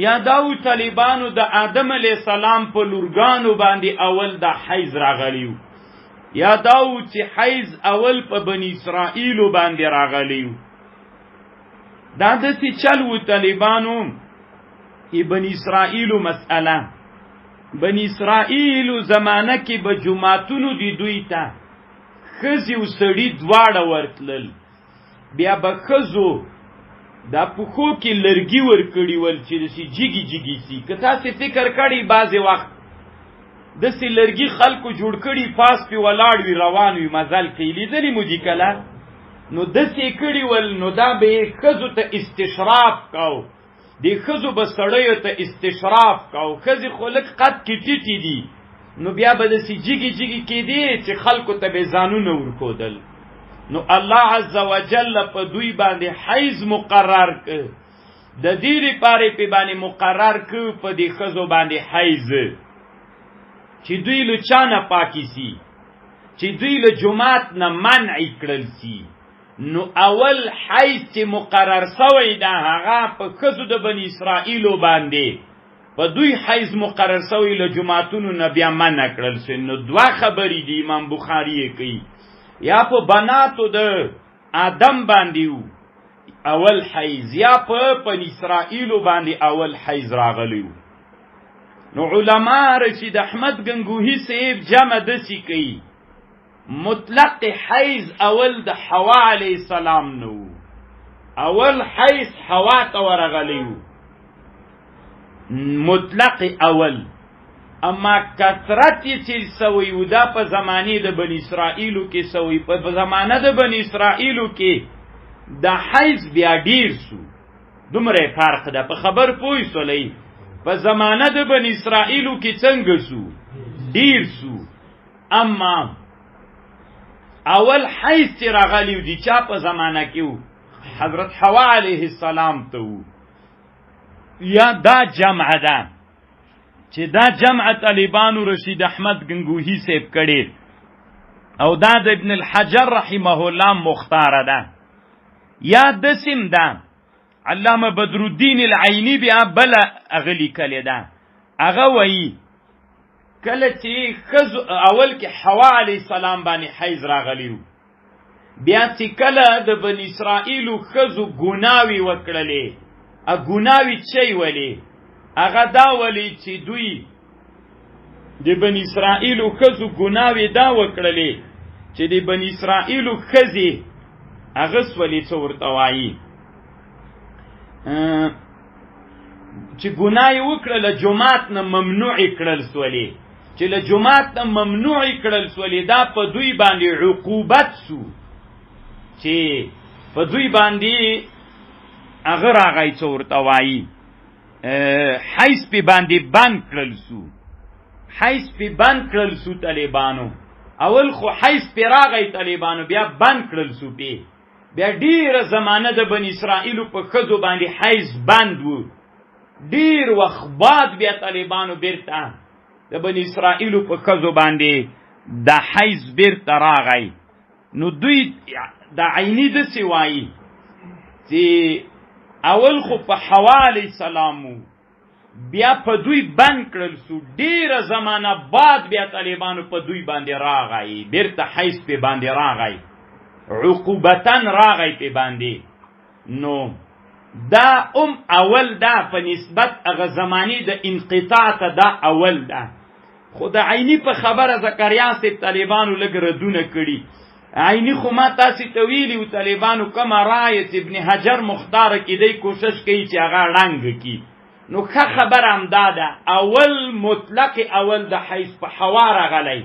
یا داو طالبانو د آدم علیہ السلام په لورګانو باندې اول د حیز راغلیو، یا داو چې حیز اول په بنی اسرائیلو باندې راغلیو. دا دسی چل و طالبانو ای بنی اسرائیلو مسئله. بنی اسرائیلو زمانه کې به جماعتونو دی دوی ته خزی و سړی دواړه ورتلل، بیا به خزو دا پخو کې لرګي ورکړي ول چې دسی جګی جګی سی. که تاسې فکر کړی بعضې وخت دسی لرګي خلکو جوړ کړي پاس پې ولاړ وي روان وي مزل کوي، لیدلی مو دي کله؟ نو دسې کړي ول نو دا به یې ښځو ته استشراف کو، دې ښځو به سړیو ته استشراف کو. ښځې خو لږ قد کې ټیټې دي، نو بیا به داسې جګې جګې کېدې چې خلکو ته به ځانونه ورکودل. نو الله عز وجل په دوی باندې حیز مقرر که، د دې لپاره په باندې مقرر که په دې ښځو باندې حیز چې دوی له چا نه پاکې سي، چې دوی له جماعت نه منع کړل سي. نو اول حیز چې مقرر سوی دا هغه په ښځو د بني اسرائیلو باندې په دوی حیز مقرر سوی له جماعتونو نه بیا منع کړل سي. نو دوه خبرې دي امام بخاري یې کوي، یا په بناتو د آدم باندې وو اول حیز، یا په بني اسرائیلو باندې اول حیز راغلی وو. نو علما رشید احمد گنگوهی صاحب جمع دسی کوي مطلق حیز اول د حوا علیہ السلام نو، اول حیز حوا ته ورغلی وو مطلق اول. اما کثرت چې سوی و دا په زمانه د بنی اسرائیلو کې سوی، په زمانه د بنی اسرائیلو کې د حیز بیا ډیر سو. دومره فرق ده، په خبر پوه سولئ. په زمانه د بنی اسرائیلو کې څنګه سو؟ ډیر سو. اما اول حیز چې راغلی و دی چا په زمانه کې و؟ حضرت حوا علیه السلام ته و. یا دا جمع ده چې دا جمع طالبانو رشید احمد گنگوهی سیب کړي، او دا د ابن الحجر رحمه الله مختاره ده. یا دسم ده علامه بدر الدین العینی بیا بل اغلی کلی ده، هغه وایي کله چې اول کې حوا علیه السلام باندې حیز راغلی و، بیا چې کله د بنی اسرائیلو ښځو ګناوې وکړلې، ګناوې چی ولې؟ هغه دا ولی چې دوی د بنی اسرائیلو ښځو ګناوې دا وکړلې چې د بنی اسرائیلو ښځې هغه سولې څه ورته وایي چې ګناه یې وکړله جومات نه ممنوع کړل سولې، چې له جومات نه ممنوع کړل سولې دا په دوی باندې عقوبت سو، چې په دوی باندې هغه راغی څه ورته وایي حیث پی باندې بند کړل سو، حیث پی بند کړل سو طالبانو. اول خو حیث پی راغی طالبانو بیا بند کړل سو پی، بیا ډیره زمانه د بنی اسرائیلو په ښځو باندې حیث بند وو. ډیر وخت بعد بیا طالبانو بیرته د بنی اسرائیلو په ښځو باندې د حیث بیرته راغی. نو دوی د عینی داسې وایي چې اول خو په حوا علیه السلام بیا په دوی بند کړل سو، ډیره زمانه بعد بیا طالبانو په دوی باندې راغی، بیرته حیث پې باندې راغی، عقوبتن راغی پې باندې. نو دا اول دا په نسبت هغه زمانی د انقطاع ته دا اول ده. خو د عینی په خبره زکریا صاحب طالبانو لږ ردونه کړي. عینی خو ما تاسې ته ویلي و طالبانو کومه رایه چې ابن حجر مختاره کې دی کوشش کوي چې هغه ړنګ کړي. نو ښه خبره همدا ده، اول مطلق اول د حیث په حوا راغلی